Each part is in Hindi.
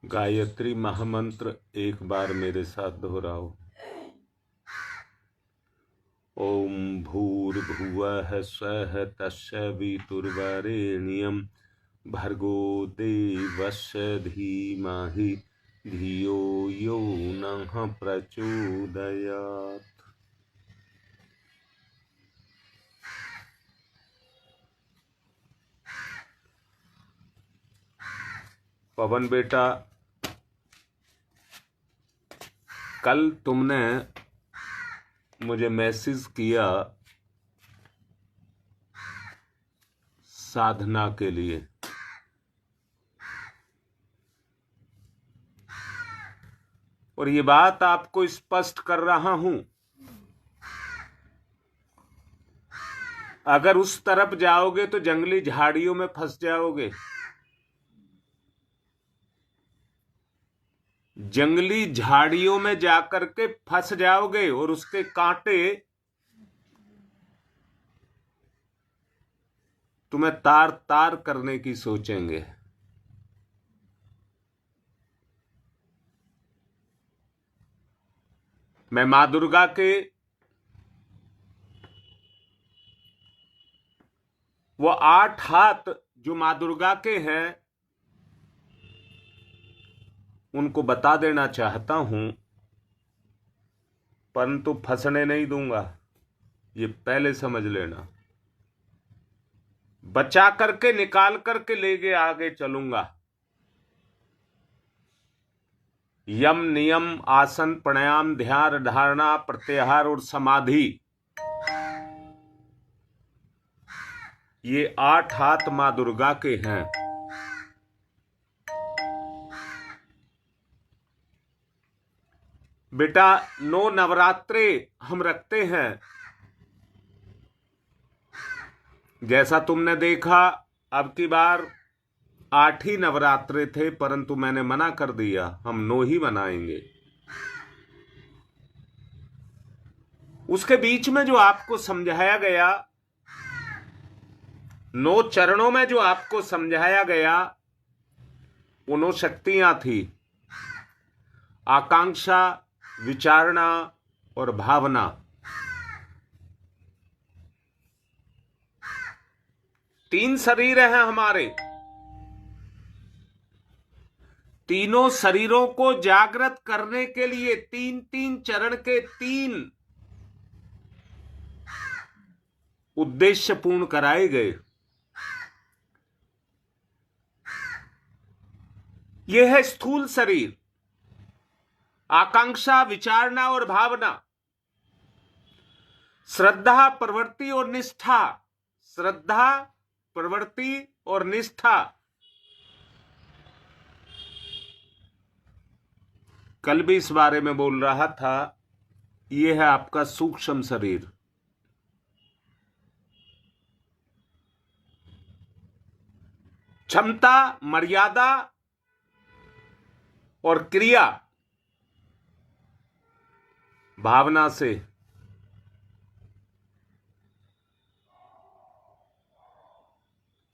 गायत्री महामंत्र एक बार मेरे साथ दोहराओ। ओम भूर्भुवः स्वः तत्सवितुर्वरेण्यं भर्गो देवस्य धीमहि धियो यो नः प्रचोदयात्। पवन बेटा, कल तुमने मुझे मैसेज किया साधना के लिए। और ये बात आपको स्पष्ट कर रहा हूं, अगर उस तरफ जाओगे तो जंगली झाड़ियों में फंस जाओगे। जंगली झाड़ियों में जाकर के फंस जाओगे और उसके कांटे तुम्हें तार तार करने की सोचेंगे। मैं मां दुर्गा के वो 8 हाथ जो मां दुर्गा के हैं उनको बता देना चाहता हूं, परंतु फंसने नहीं दूंगा, ये पहले समझ लेना। बचा करके निकाल करके लेके आगे चलूंगा। यम नियम आसन प्राणायाम ध्यान धारणा प्रत्याहार और समाधि, ये 8 हाथ मां दुर्गा के हैं। बेटा 9 नवरात्रे हम रखते हैं। जैसा तुमने देखा, अब की बार 8 ही नवरात्रे थे, परंतु मैंने मना कर दिया, हम 9 ही मनाएंगे। उसके बीच में जो आपको समझाया गया, 9 चरणों में जो आपको समझाया गया, वो 9 शक्तियां थी: आकांक्षा, विचारणा और भावना। तीन शरीर हैं हमारे। तीनों शरीरों को जागृत करने के लिए 3-3 चरण के 3 उद्देश्य पूर्ण कराए गए। यह है स्थूल शरीर, आकांक्षा, विचारणा और भावना, श्रद्धा, प्रवृत्ति और निष्ठा। श्रद्धा, प्रवृत्ति और निष्ठा। कल भी इस बारे में बोल रहा था, यह है आपका सूक्ष्म शरीर। क्षमता, मर्यादा और क्रिया भावना से।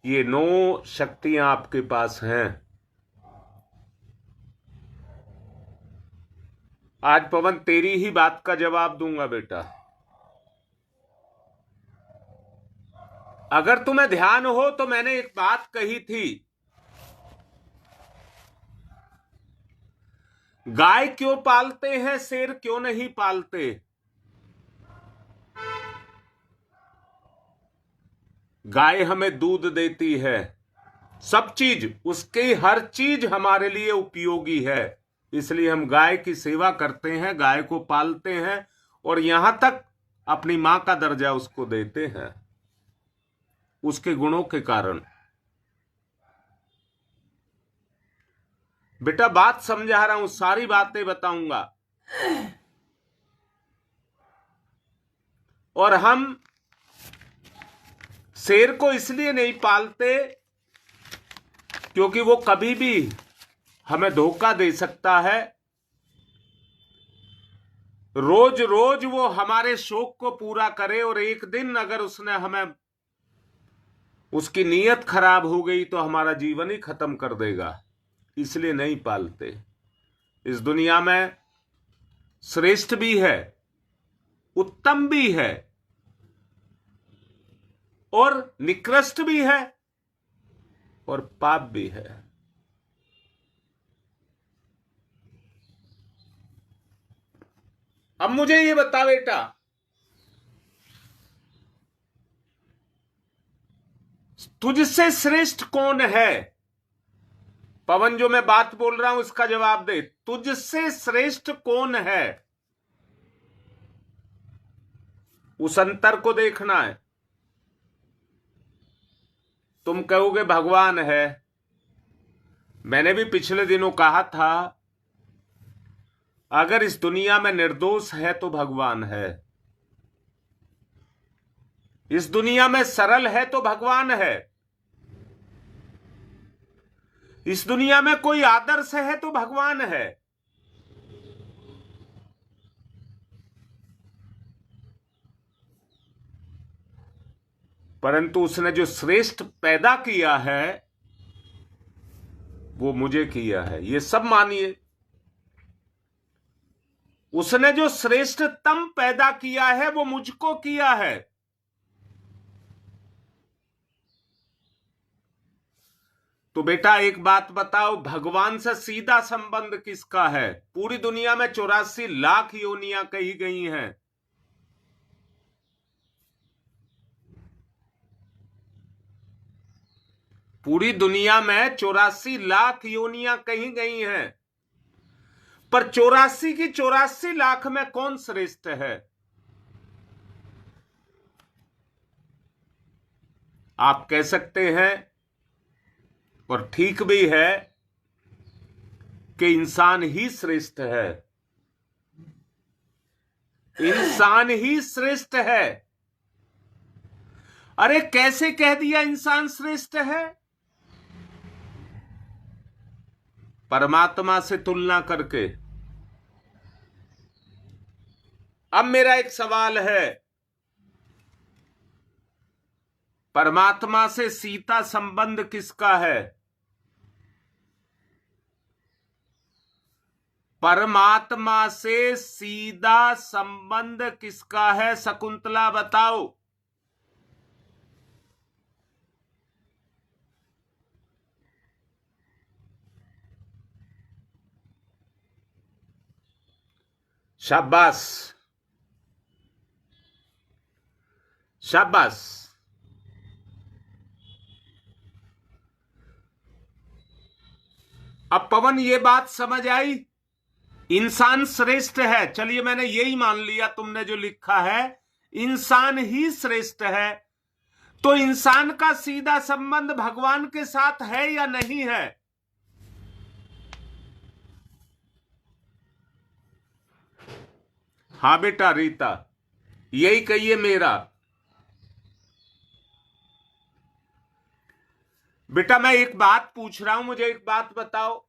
ये 9 शक्तियां आपके पास हैं। आज पवन तेरी ही बात का जवाब दूंगा बेटा। अगर तुम्हें ध्यान हो तो मैंने एक बात कही थी, गाय क्यों पालते हैं, शेर क्यों नहीं पालते? गाय हमें दूध देती है, सब चीज, उसकी हर चीज हमारे लिए उपयोगी है, इसलिए हम गाय की सेवा करते हैं, गाय को पालते हैं और यहां तक अपनी मां का दर्जा उसको देते हैं, उसके गुणों के कारण। बेटा बात समझा रहा हूं, सारी बातें बताऊंगा। और हम शेर को इसलिए नहीं पालते क्योंकि वो कभी भी हमें धोखा दे सकता है। रोज रोज वो हमारे शौक को पूरा करे और एक दिन अगर उसने हमें, उसकी नीयत खराब हो गई तो हमारा जीवन ही खत्म कर देगा। इसलिए नहीं पालते। इस दुनिया में श्रेष्ठ भी है, उत्तम भी है और निकृष्ट भी है और पाप भी है। अब मुझे ये बता बेटा, तुझसे श्रेष्ठ कौन है? पवन, जो मैं बात बोल रहा हूं इसका जवाब दे। तुझसे श्रेष्ठ कौन है? उस अंतर को देखना है। तुम कहोगे भगवान है। मैंने भी पिछले दिनों कहा था, अगर इस दुनिया में निर्दोष है तो भगवान है, इस दुनिया में सरल है तो भगवान है, इस दुनिया में कोई आदर्श है तो भगवान है। परंतु उसने जो श्रेष्ठ पैदा किया है वो मुझे किया है, ये सब मानिए। उसने जो श्रेष्ठतम पैदा किया है वो मुझको किया है। तो बेटा एक बात बताओ, भगवान से सीधा संबंध किसका है? पूरी दुनिया में 84 लाख योनियां कही गई हैं। पूरी दुनिया में 84 लाख योनियां कही गई हैं, पर 84 की 84 लाख में कौन श्रेष्ठ है? आप कह सकते हैं, और ठीक भी है, कि इंसान ही श्रेष्ठ है। इंसान ही श्रेष्ठ है। अरे कैसे कह दिया इंसान श्रेष्ठ है? परमात्मा से तुलना करके। अब मेरा एक सवाल है, परमात्मा से सीधा संबंध किसका है? परमात्मा से सीधा संबंध किसका है? शकुंतला बताओ। शाबाश, शाबाश। अब पवन ये बात समझ आई, इंसान श्रेष्ठ है। चलिए मैंने यही मान लिया, तुमने जो लिखा है इंसान ही श्रेष्ठ है, तो इंसान का सीधा संबंध भगवान के साथ है या नहीं है? हाँ बेटा रीता, यही कहिए मेरा। बेटा मैं एक बात पूछ रहा हूं, मुझे एक बात बताओ,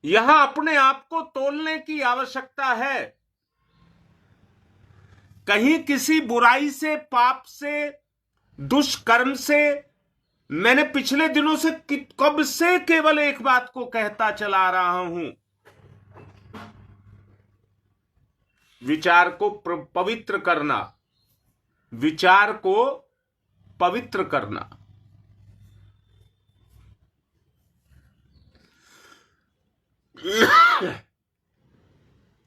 यहां अपने आप को तोलने की आवश्यकता है। कहीं किसी बुराई से, पाप से, दुष्कर्म से, मैंने पिछले दिनों से कब से केवल एक बात को कहता चला रहा हूं, विचार को पवित्र करना, विचार को पवित्र करना।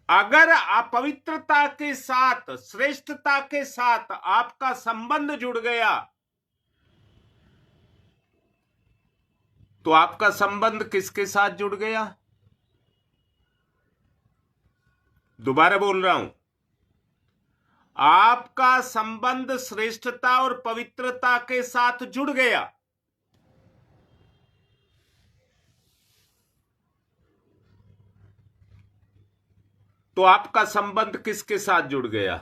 अगर अपवित्रता के साथ, श्रेष्ठता के साथ आपका संबंध जुड़ गया, तो आपका संबंध किसके साथ जुड़ गया? दोबारा बोल रहा हूं, आपका संबंध श्रेष्ठता और पवित्रता के साथ जुड़ गया, तो आपका संबंध किसके साथ जुड़ गया?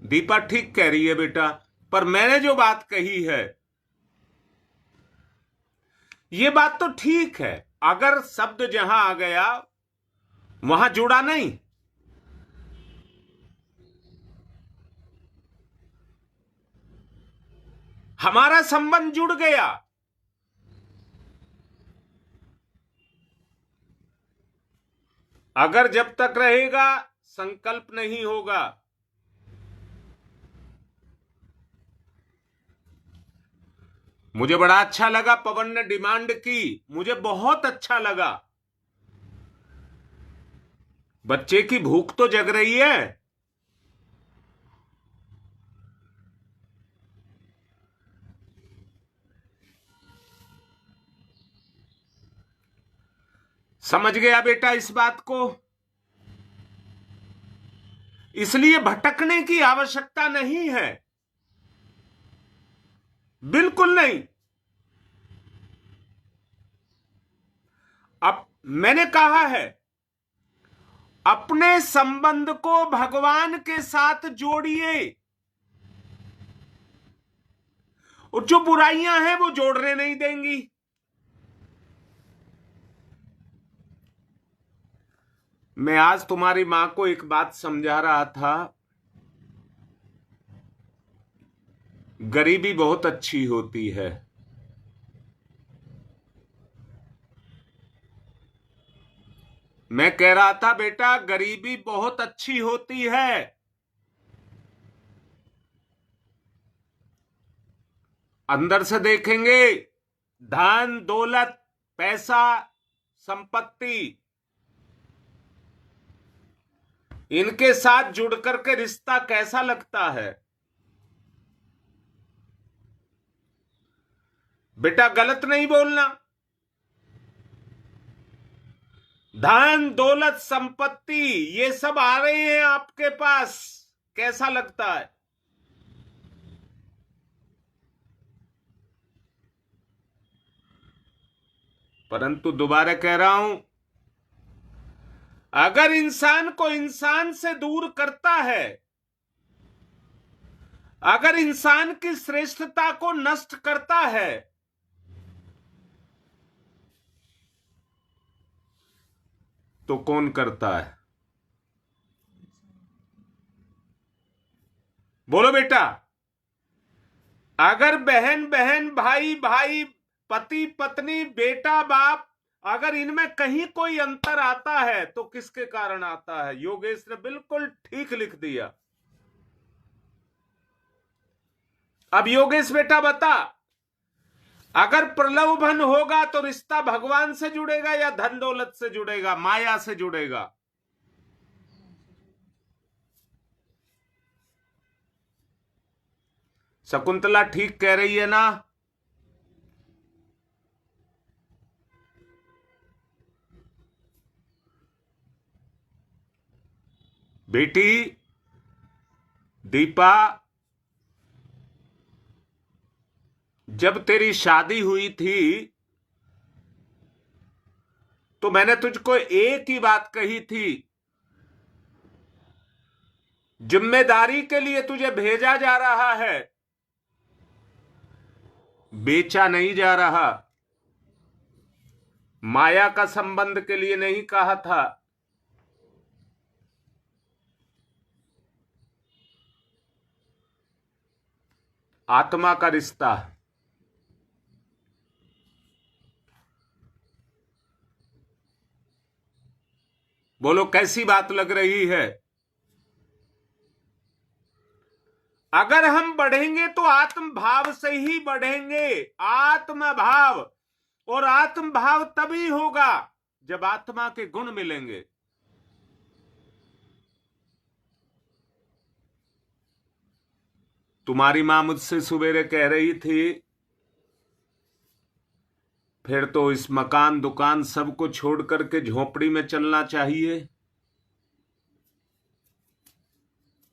दीपा ठीक कह रही है बेटा, पर मैंने जो बात कही है ये बात तो ठीक है, अगर शब्द जहां आ गया वहां जुड़ा नहीं। हमारा संबंध जुड़ गया। अगर जब तक रहेगा संकल्प नहीं होगा। मुझे बड़ा अच्छा लगा पवन ने डिमांड की, मुझे बहुत अच्छा लगा। बच्चे की भूख तो जग रही है। समझ गया बेटा इस बात को? इसलिए भटकने की आवश्यकता नहीं है, बिल्कुल नहीं। अब मैंने कहा है, अपने संबंध को भगवान के साथ जोड़िए, और जो बुराइयां हैं वो जोड़ने नहीं देंगी। मैं आज तुम्हारी मां को एक बात समझा रहा था, गरीबी बहुत अच्छी होती है। मैं कह रहा था बेटा गरीबी बहुत अच्छी होती है। अंदर से देखेंगे, धन दौलत पैसा संपत्ति, इनके साथ जुड़ करके रिश्ता कैसा लगता है। बेटा गलत नहीं बोलना। धन दौलत संपत्ति ये सब आ रहे हैं आपके पास, कैसा लगता है? परंतु दोबारा कह रहा हूं, अगर इंसान को इंसान से दूर करता है, अगर इंसान की श्रेष्ठता को नष्ट करता है, तो कौन करता है? बोलो बेटा। अगर बहन बहन, भाई भाई, पति पत्नी, बेटा बाप, अगर इनमें कहीं कोई अंतर आता है तो किसके कारण आता है? योगेश ने बिल्कुल ठीक लिख दिया। अब योगेश बेटा बता, अगर प्रलोभन होगा तो रिश्ता भगवान से जुड़ेगा या धन दौलत से जुड़ेगा, माया से जुड़ेगा? शकुंतला ठीक कह रही है ना? बेटी दीपा, जब तेरी शादी हुई थी तो मैंने तुझको एक ही बात कही थी, जिम्मेदारी के लिए तुझे भेजा जा रहा है, बेचा नहीं जा रहा। माया का संबंध के लिए नहीं कहा था। आत्मा का रिश्ता। बोलो कैसी बात लग रही है? अगर हम बढ़ेंगे तो आत्म भाव से ही बढ़ेंगे, आत्म भाव। और आत्म भाव तभी होगा जब आत्मा के गुण मिलेंगे। तुम्हारी मां मुझसे सवेरे कह रही थी, फिर तो इस मकान दुकान सबको छोड़ करके झोपड़ी में चलना चाहिए।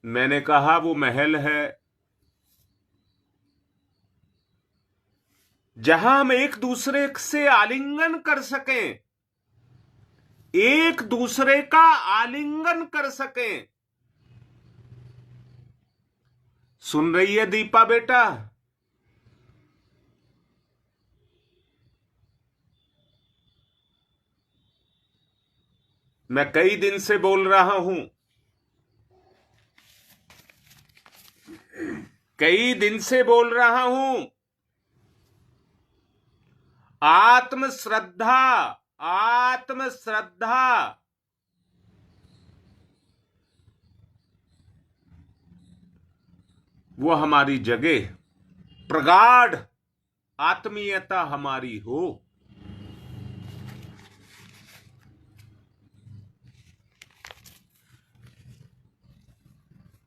मैंने कहा वो महल है जहां हम एक दूसरे से आलिंगन कर सकें, एक दूसरे का आलिंगन कर सकें। सुन रही है दीपा बेटा? मैं कई दिन से बोल रहा हूं, कई दिन से बोल रहा हूं आत्म श्रद्धा, आत्म श्रद्धा वो हमारी जगह, प्रगाढ़ आत्मीयता हमारी हो।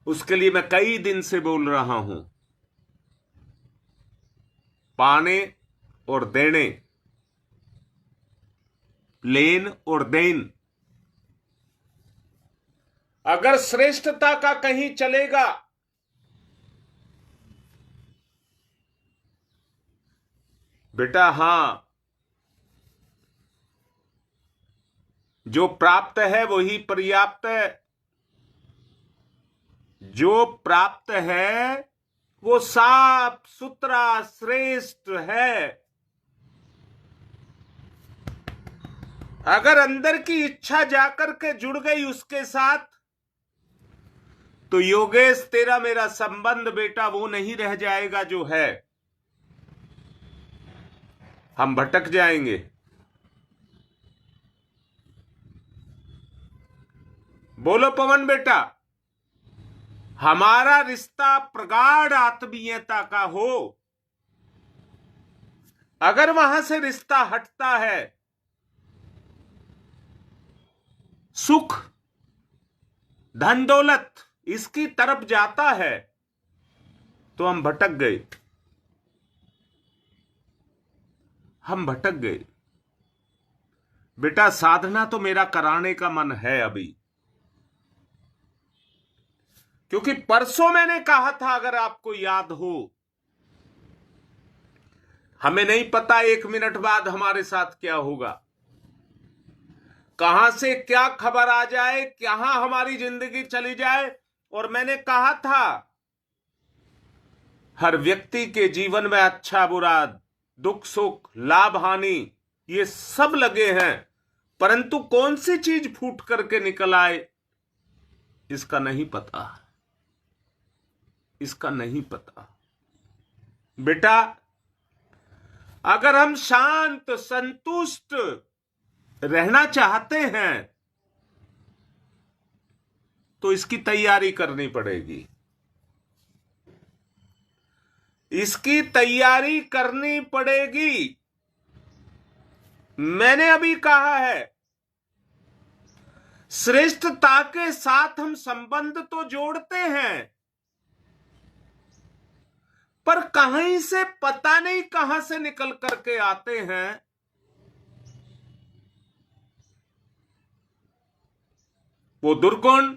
उसके लिए मैं कई दिन से बोल रहा हूं, पाने और देने, लेन और देन। अगर श्रेष्ठता का कहीं चलेगा बेटा, हां, जो प्राप्त है वही पर्याप्त है, जो प्राप्त है वो साफ सुथरा श्रेष्ठ है। अगर अंदर की इच्छा जाकर के जुड़ गई उसके साथ, तो योगेश तेरा मेरा संबंध बेटा वो नहीं रह जाएगा जो है, हम भटक जाएंगे। बोलो पवन बेटा, हमारा रिश्ता प्रगाढ़ आत्मीयता का हो। अगर वहां से रिश्ता हटता है, सुख धन दौलत इसकी तरफ जाता है, तो हम भटक गए, हम भटक गए। बेटा साधना तो मेरा कराने का मन है अभी, क्योंकि परसों मैंने कहा था, अगर आपको याद हो, हमें नहीं पता 1 मिनट बाद हमारे साथ क्या होगा, कहां से क्या खबर आ जाए, कहां हमारी जिंदगी चली जाए। और मैंने कहा था, हर व्यक्ति के जीवन में अच्छा बुरा, दुख सुख, लाभ हानि ये सब लगे हैं, परंतु कौन सी चीज फूट करके निकल आए इसका नहीं पता, इसका नहीं पता। बेटा अगर हम शांत संतुष्ट रहना चाहते हैं तो इसकी तैयारी करनी पड़ेगी, इसकी तैयारी करनी पड़ेगी। मैंने अभी कहा है, श्रेष्ठता के साथ हम संबंध तो जोड़ते हैं, पर कहीं से पता नहीं कहां से निकल करके आते हैं। वो दुर्गुण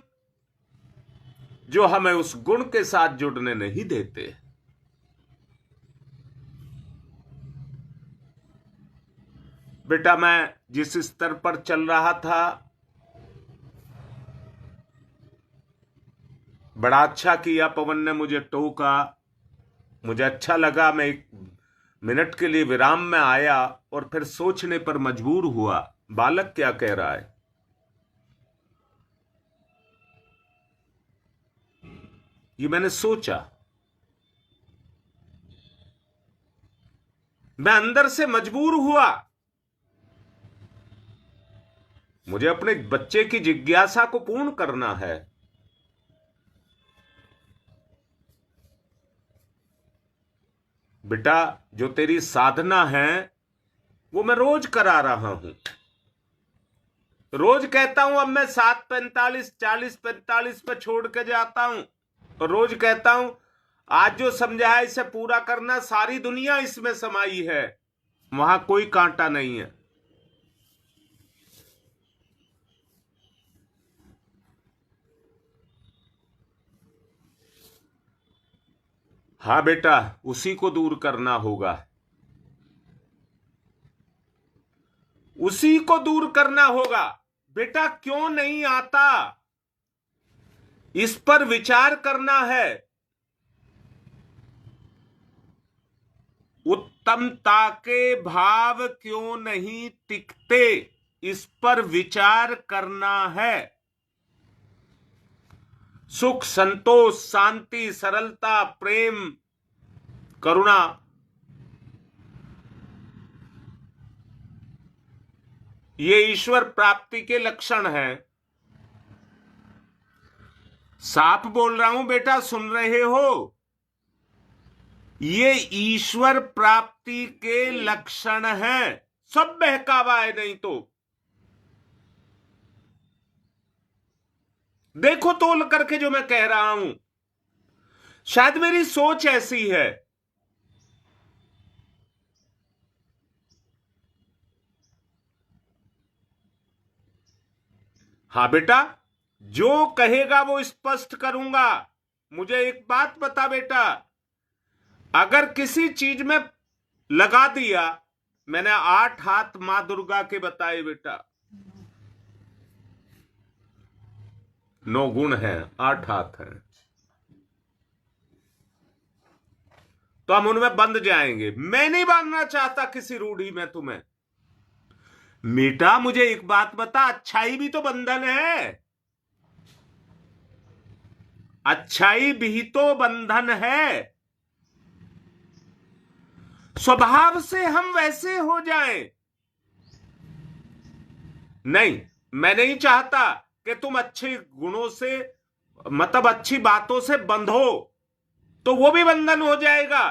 जो हमें उस गुण के साथ जुड़ने नहीं देते। बेटा मैं जिस स्तर पर चल रहा था, बड़ा अच्छा किया पवन ने मुझे टोका, मुझे अच्छा लगा। मैं 1 मिनट के लिए विराम में आया और फिर सोचने पर मजबूर हुआ, बालक क्या कह रहा है। ये मैंने सोचा, मैं अंदर से मजबूर हुआ, मुझे अपने बच्चे की जिज्ञासा को पूर्ण करना है। बेटा जो तेरी साधना है वो मैं रोज करा रहा हूं, रोज कहता हूं अब मैं 7:45 40:45 पे छोड़ के जाता हूं, और रोज कहता हूं आज जो समझा है इसे पूरा करना, सारी दुनिया इसमें समाई है, वहां कोई कांटा नहीं है। हाँ बेटा उसी को दूर करना होगा, उसी को दूर करना होगा। बेटा क्यों नहीं आता, इस पर विचार करना है। उत्तमता के भाव क्यों नहीं टिकते, इस पर विचार करना है। सुख संतोष शांति सरलता प्रेम करुणा ये ईश्वर प्राप्ति के लक्षण है। साफ बोल रहा हूं बेटा, सुन रहे हो? ये ईश्वर प्राप्ति के लक्षण हैं। सब बहकावा है, नहीं तो देखो तोल करके जो मैं कह रहा हूं। शायद मेरी सोच ऐसी है। हाँ बेटा, जो कहेगा वो स्पष्ट करूंगा। मुझे एक बात बता बेटा, अगर किसी चीज में लगा दिया, मैंने 8 हाथ मां दुर्गा के बताए बेटा, 9 गुण हैं, 8 हाथ हैं, तो हम उनमें बंध जाएंगे। मैं नहीं बांधना चाहता किसी रूढ़ी में तुम्हें। बेटा मुझे एक बात बता, अच्छाई भी तो बंधन है। अच्छाई भी तो बंधन है। स्वभाव से हम वैसे हो जाएं। नहीं, मैं नहीं चाहता कि तुम अच्छे गुणों से, मतलब अच्छी बातों से बंधो, तो वो भी बंधन हो जाएगा।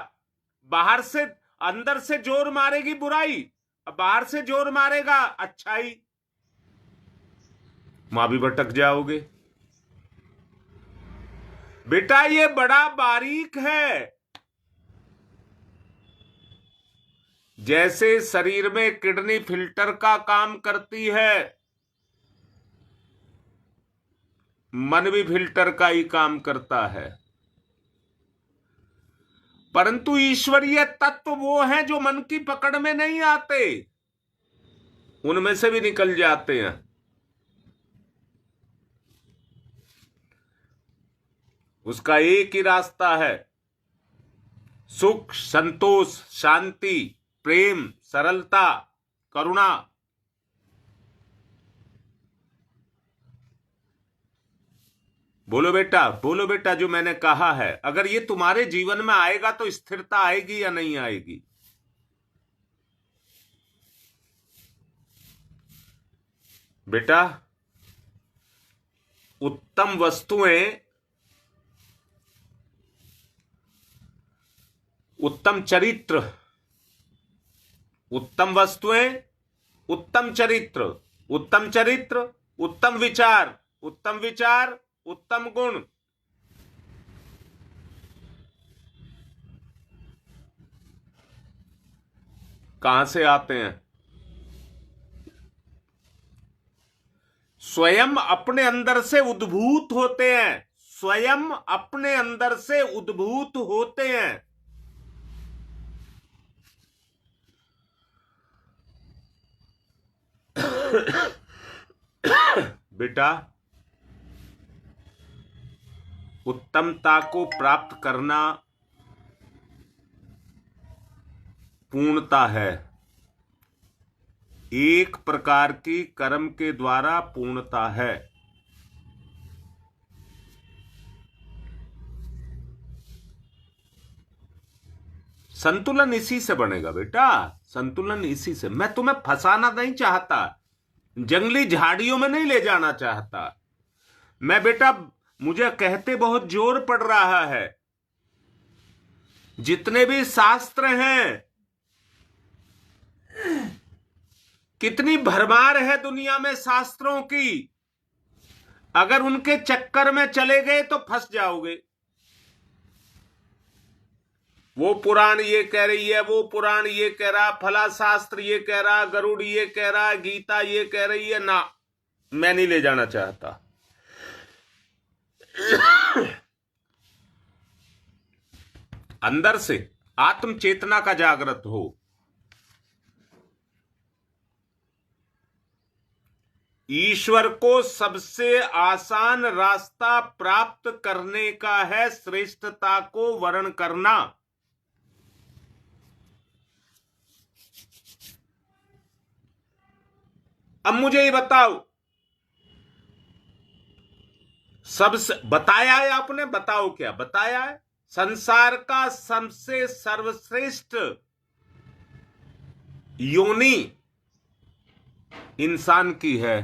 बाहर से, अंदर से जोर मारेगी बुराई, बाहर से जोर मारेगा अच्छाई, मां भी भटक जाओगे। बेटा ये बड़ा बारीक है। जैसे शरीर में किडनी फिल्टर का काम करती है, मन भी फिल्टर का ही काम करता है। परंतु ईश्वरीय तत्व वो हैं जो मन की पकड़ में नहीं आते, उनमें से भी निकल जाते हैं। उसका एक ही रास्ता है, सुख, संतोष, शांति, प्रेम, सरलता, करुणा। बोलो बेटा, बोलो बेटा, जो मैंने कहा है, अगर ये तुम्हारे जीवन में आएगा तो स्थिरता आएगी या नहीं आएगी? बेटा उत्तम वस्तुएं, उत्तम चरित्र, उत्तम वस्तुएं, उत्तम चरित्र, उत्तम चरित्र, उत्तम विचार, उत्तम विचार, उत्तम गुण, कहां से आते हैं? स्वयं अपने अंदर से उद्भूत होते हैं। स्वयं अपने अंदर से उद्भूत होते हैं। बेटा उत्तमता को प्राप्त करना पूर्णता है। एक प्रकार की कर्म के द्वारा पूर्णता है। संतुलन इसी से बनेगा बेटा, संतुलन इसी से। मैं तुम्हें फंसाना नहीं चाहता, जंगली झाड़ियों में नहीं ले जाना चाहता मैं बेटा। मुझे कहते बहुत जोर पड़ रहा है, जितने भी शास्त्र हैं, कितनी भरमार है दुनिया में शास्त्रों की, अगर उनके चक्कर में चले गए तो फंस जाओगे। वो पुराण ये कह रही है, वो पुराण ये कह रहा, फला शास्त्र ये कह रहा, गरुड़ ये कह रहा, गीता ये कह रही है ना, मैं नहीं ले जाना चाहता। अंदर से आत्म चेतना का जागृत हो। ईश्वर को सबसे आसान रास्ता प्राप्त करने का है श्रेष्ठता को वर्ण करना। अब मुझे ये बताओ, सबसे बताया है आपने, बताओ क्या बताया है? संसार का सबसे सर्वश्रेष्ठ योनि इंसान की है।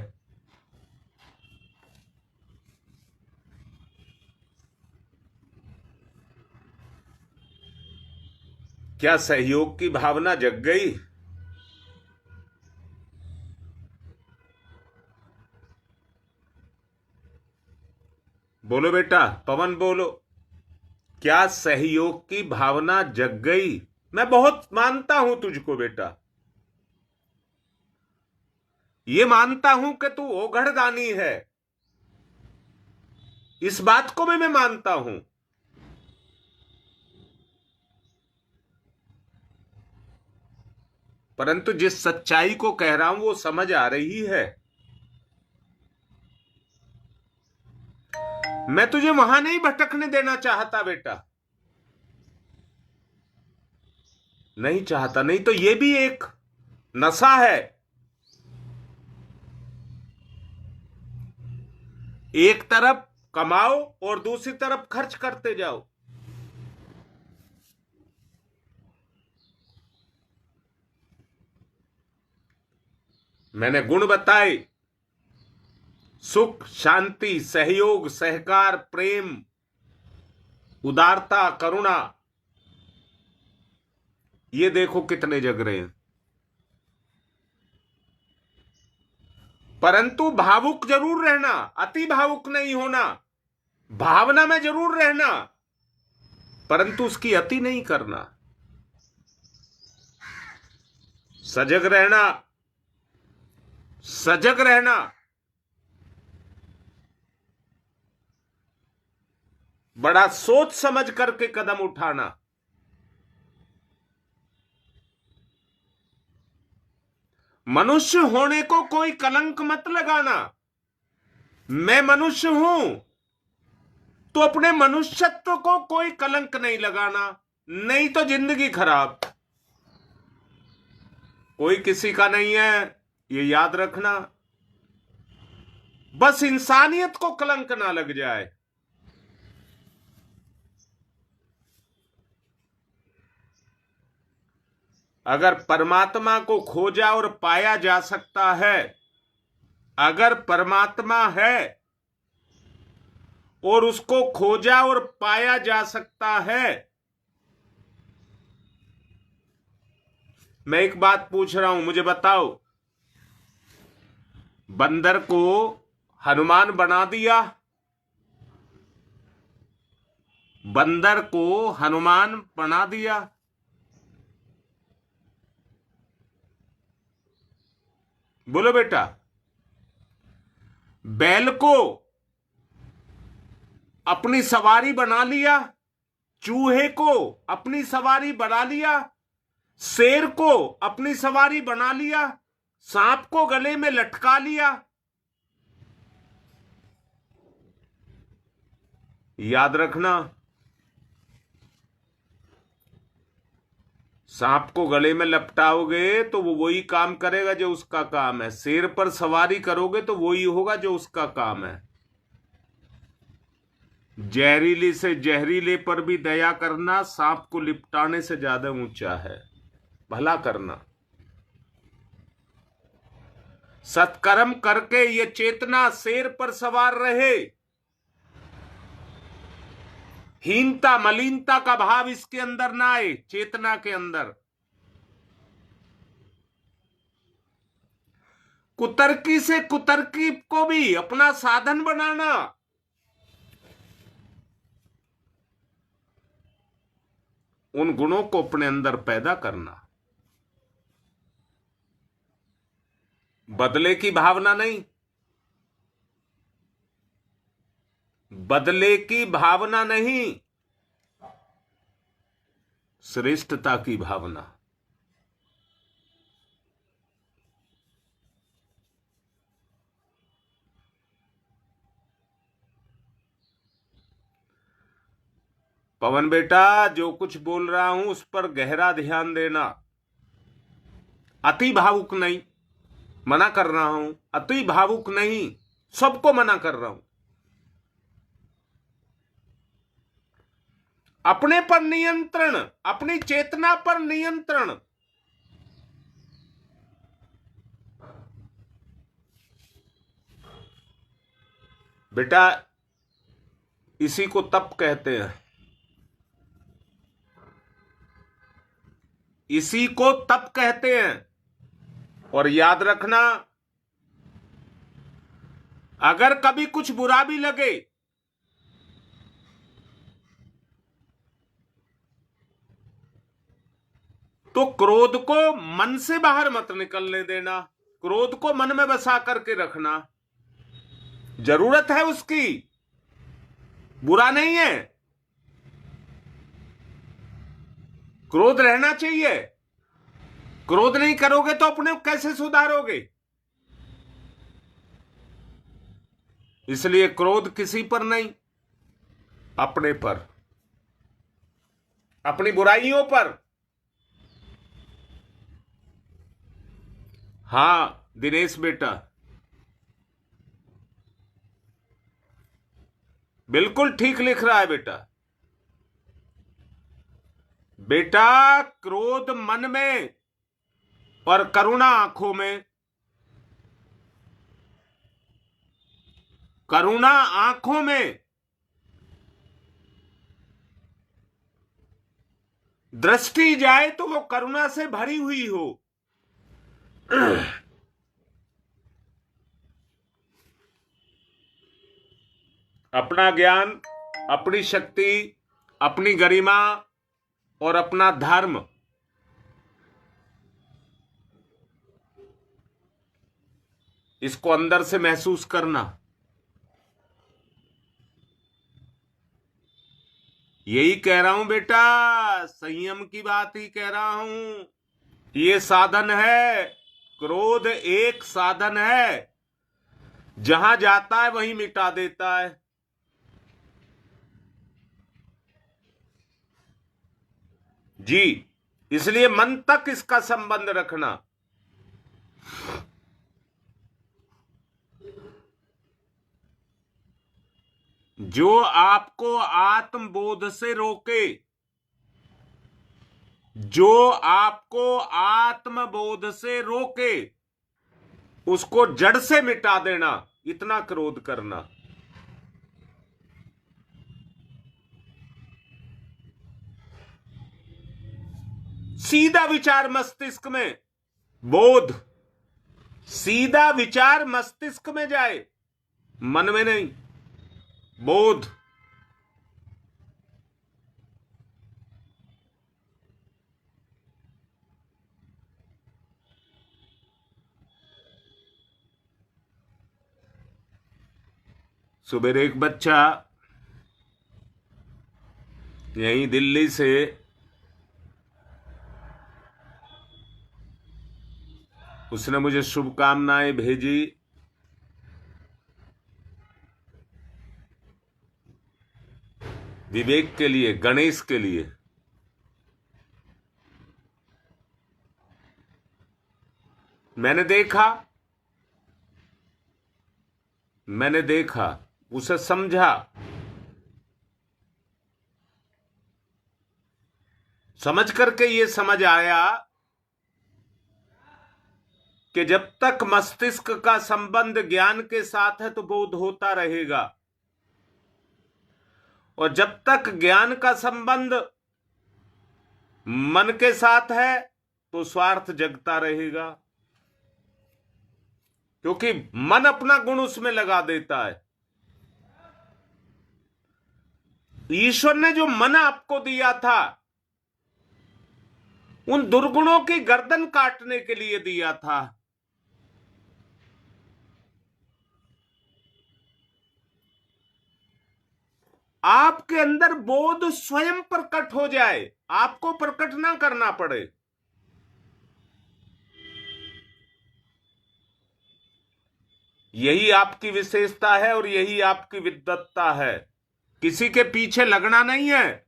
क्या सहयोग की भावना जग गई? बोलो बेटा, पवन बोलो। क्या सहयोग की भावना जग गई? मैं बहुत मानता हूं तुझको बेटा, ये मानता हूं कि तू ओघड़दानी है, इस बात को भी मैं मानता हूं। परंतु जिस सच्चाई को कह रहा हूं वो समझ आ रही है। मैं तुझे वहां नहीं भटकने देना चाहता बेटा, नहीं चाहता। नहीं तो ये भी एक नशा है। एक तरफ कमाओ और दूसरी तरफ खर्च करते जाओ। मैंने गुण बताए, सुख, शांति, सहयोग, सहकार, प्रेम, उदारता, करुणा। ये देखो कितने जग रहे हैं। परंतु भावुक जरूर रहना, अति भावुक नहीं होना। भावना में जरूर रहना, परंतु उसकी अति नहीं करना। सजग रहना, सजग रहना। बड़ा सोच समझ करके कदम उठाना। मनुष्य होने को कोई कलंक मत लगाना। मैं मनुष्य हूं तो अपने मनुष्यत्व को कोई कलंक नहीं लगाना, नहीं तो जिंदगी खराब। कोई किसी का नहीं है, ये याद रखना। बस इंसानियत को कलंक ना लग जाए। अगर परमात्मा को खोजा और पाया जा सकता है, अगर परमात्मा है और उसको खोजा और पाया जा सकता है। मैं एक बात पूछ रहा हूं, मुझे बताओ, बंदर को हनुमान बना दिया? बंदर को हनुमान बना दिया? बोलो बेटा। बैल को अपनी सवारी बना लिया, चूहे को अपनी सवारी बना लिया, शेर को अपनी सवारी बना लिया, सांप को गले में लटका लिया। याद रखना, सांप को गले में लपटाओगे तो वो वही काम करेगा जो उसका काम है। शेर पर सवारी करोगे तो वही होगा जो उसका काम है। जहरीले से जहरीले पर भी दया करना सांप को लिपटाने से ज्यादा ऊंचा है। भला करना, सत्कर्म करके ये चेतना शेर पर सवार रहे। हीनता, मलिनता का भाव इसके अंदर ना आए, चेतना के अंदर। कुतर्की से कुतर्की को भी अपना साधन बनाना। उन गुणों को अपने अंदर पैदा करना। बदले की भावना नहीं, बदले की भावना नहीं, श्रेष्ठता की भावना। पवन बेटा, जो कुछ बोल रहा हूं उस पर गहरा ध्यान देना। अति भावुक नहीं, मना कर रहा हूं। अति भावुक नहीं, सबको मना कर रहा हूं। अपने पर नियंत्रण, अपनी चेतना पर नियंत्रण। बेटा, इसी को तप कहते हैं, इसी को तप कहते हैं। और याद रखना, अगर कभी कुछ बुरा भी लगे तो क्रोध को मन से बाहर मत निकलने देना, क्रोध को मन में बसा करके रखना। जरूरत है उसकी, बुरा नहीं है, क्रोध रहना चाहिए। क्रोध नहीं करोगे तो अपने को कैसे सुधारोगे? इसलिए क्रोध किसी पर नहीं, अपने पर, अपनी बुराइयों पर। हां दिनेश बेटा, बिल्कुल ठीक लिख रहा है बेटा। बेटा, क्रोध मन में और करुणा आंखों में, करुणा आंखों में, दृष्टि जाए तो वो करुणा से भरी हुई हो। अपना ज्ञान, अपनी शक्ति, अपनी गरिमा और अपना धर्म, इसको अंदर से महसूस करना। यही कह रहा हूं बेटा, संयम की बात ही कह रहा हूं। ये साधन है, क्रोध एक साधन है, जहां जाता है वहीं मिटा देता है। जी, इसलिए मन तक इसका संबंध रखना। जो आपको आत्मबोध से रोके, जो आपको आत्मबोध से रोके, उसको जड़ से मिटा देना, इतना क्रोध करना। सीधा विचार मस्तिष्क में, बोध, सीधा विचार मस्तिष्क में जाए, मन में नहीं, बोध। सुबह एक बच्चा यहीं दिल्ली से उसने मुझे शुभकामनाएं भेजी। विवेक के लिए, गणेश के लिए। मैंने देखा, उसे समझा, समझ करके ये समझ आया कि जब तक मस्तिष्क का संबंध ज्ञान के साथ है तो बोध होता रहेगा, और जब तक ज्ञान का संबंध मन के साथ है तो स्वार्थ जगता रहेगा, क्योंकि मन अपना गुण उसमें लगा देता है। ईश्वर ने जो मन आपको दिया था, उन दुर्गुणों की गर्दन काटने के लिए दिया था। आपके अंदर बोध स्वयं प्रकट हो जाए, आपको प्रकट ना करना पड़े। यही आपकी विशेषता है और यही आपकी विद्वत्ता है। किसी के पीछे लगना नहीं है,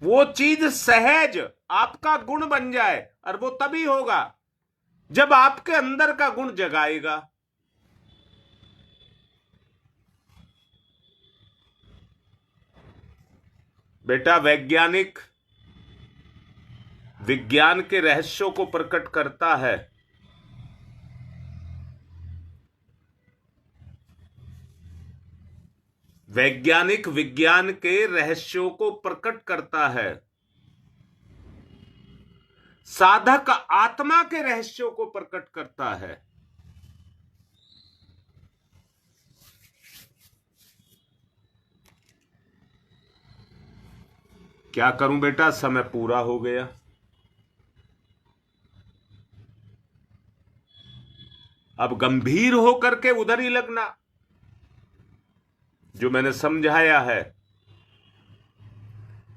वो चीज सहज आपका गुण बन जाए, और वो तभी होगा जब आपके अंदर का गुण जगाएगा। बेटा, वैज्ञानिक विज्ञान के रहस्यों को प्रकट करता है। वैज्ञानिक विज्ञान के रहस्यों को प्रकट करता है, साधक आत्मा के रहस्यों को प्रकट करता है। क्या करूं बेटा, समय पूरा हो गया। अब गंभीर होकर के उधर ही लगना, जो मैंने समझाया है।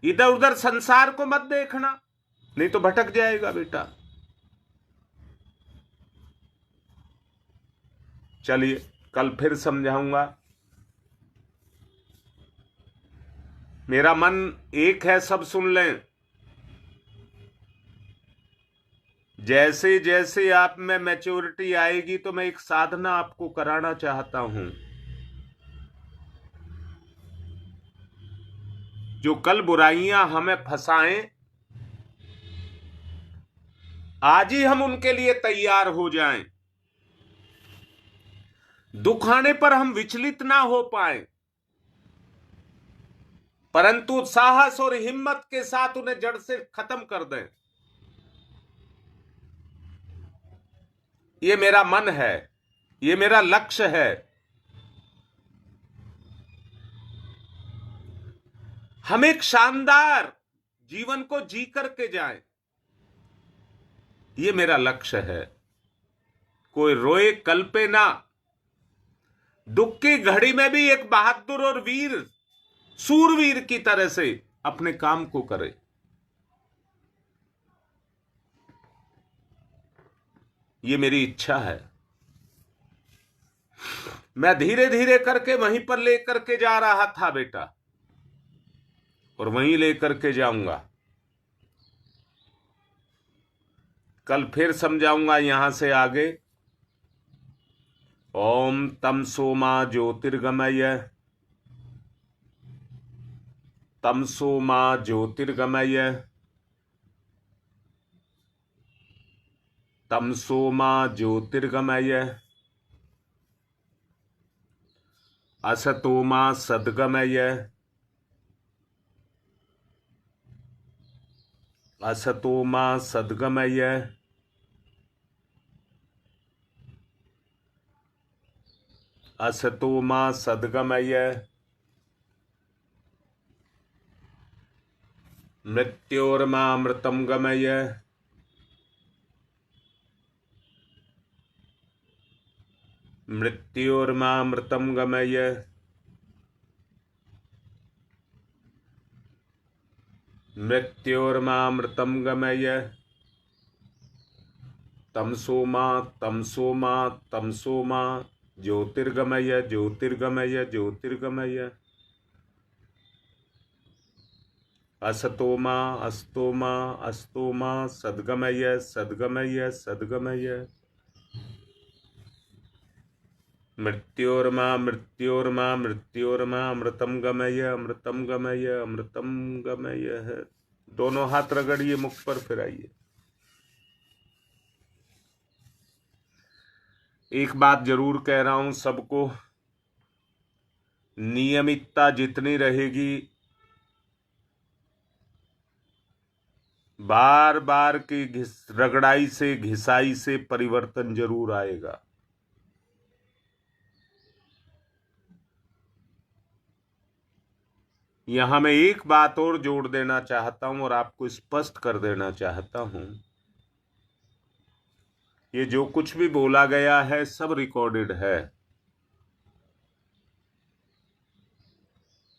इधर उधर संसार को मत देखना, नहीं तो भटक जाएगा बेटा। चलिए कल फिर समझाऊंगा। मेरा मन एक है, सब सुन लें। जैसे जैसे आप में मैच्योरिटी आएगी तो मैं एक साधना आपको कराना चाहता हूं, जो कल बुराइयां हमें फंसाएं, आज ही हम उनके लिए तैयार हो जाएं। दुख आने पर हम विचलित ना हो पाए, परंतु साहस और हिम्मत के साथ उन्हें जड़ से खत्म कर दें। ये मेरा मन है, ये मेरा लक्ष्य है। हम एक शानदार जीवन को जी करके जाएं, ये मेरा लक्ष्य है। कोई रोए कल्पे ना, दुख की घड़ी में भी एक बहादुर और वीर, सूरवीर की तरह से अपने काम को करे। ये मेरी इच्छा है। मैं धीरे धीरे करके वहीं पर लेकर के जा रहा था बेटा, और वहीं लेकर के जाऊंगा। कल फिर समझाऊंगा यहां से आगे। ओम तम सोमा ज्योतिर्गमय, तम सोमा ज्योतिर्गमय, तम सोमा ज्योतिर्गमय, असतोमा सद्गमय, असतोमा सद्गमय, असतोमा सद्गमय, मृत्योर्मामृतं गमय, मृत्योर्मामृतं गमय, मृत्योर्मामृतं गमय, तमसोमा तमसोमा तमसोमा ज्योतिर्गमय ज्योतिर्गमय ज्योतिर्गमय, असतोमा अस्तोमा अस्तोमा सद्गमय सद्गमय सद्गमय, मृत्योर्मा मृत्योर्मा मृत्योर्मा अमृतम गमय अमृतम गमय अमृतम गमय है। दोनों हाथ रगड़िए, मुख पर फिराइए। एक बात जरूर कह रहा हूं सबको, नियमितता जितनी रहेगी, बार बार की रगड़ाई से घिसाई से परिवर्तन जरूर आएगा। यहां मैं एक बात और जोड़ देना चाहता हूं और आपको स्पष्ट कर देना चाहता हूं, ये जो कुछ भी बोला गया है सब रिकॉर्डेड है,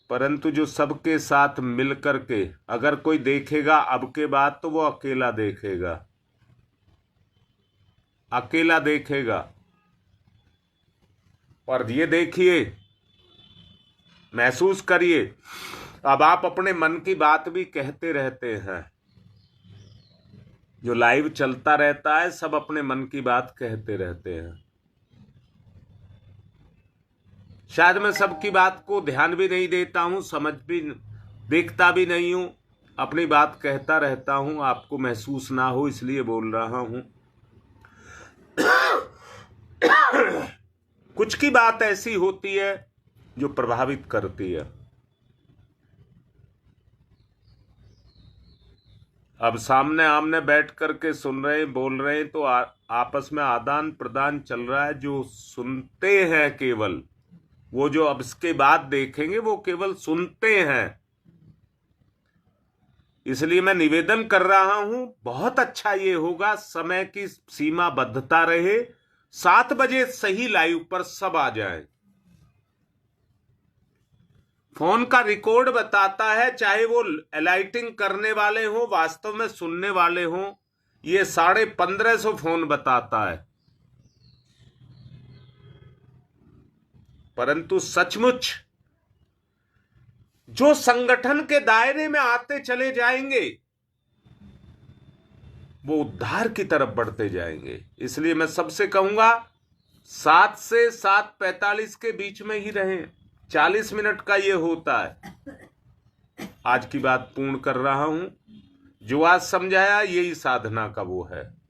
परंतु जो सबके साथ मिलकर के अगर कोई देखेगा अब के बाद, तो वो अकेला देखेगा, अकेला देखेगा। और ये देखिए, महसूस करिए, अब आप अपने मन की बात भी कहते रहते हैं। जो लाइव चलता रहता है सब अपने मन की बात कहते रहते हैं। शायद मैं सबकी बात को ध्यान भी नहीं देता हूं, समझ भी देखता भी नहीं हूं, अपनी बात कहता रहता हूं। आपको महसूस ना हो इसलिए बोल रहा हूं। कुछ की बात ऐसी होती है जो प्रभावित करती है। अब सामने आमने बैठ करके सुन रहे हैं, बोल रहे हैं, तो आपस में आदान प्रदान चल रहा है। जो सुनते हैं केवल, वो जो अब इसके बाद देखेंगे, वो केवल सुनते हैं। इसलिए मैं निवेदन कर रहा हूं, बहुत अच्छा ये होगा समय की सीमाबद्धता रहे, 7 बजे सही लाइव पर सब आ जाएं। फोन का रिकॉर्ड बताता है, चाहे वो लाइटिंग करने वाले हो, वास्तव में सुनने वाले हो, ये 1550 फोन बताता है। परंतु सचमुच जो संगठन के दायरे में आते चले जाएंगे, वो उद्धार की तरफ बढ़ते जाएंगे। इसलिए मैं सबसे कहूंगा 7 से 7:45 के बीच में ही रहें। 40 मिनट का ये होता है। आज की बात पूर्ण कर रहा हूं। जो आज समझाया, यही साधना का वो है।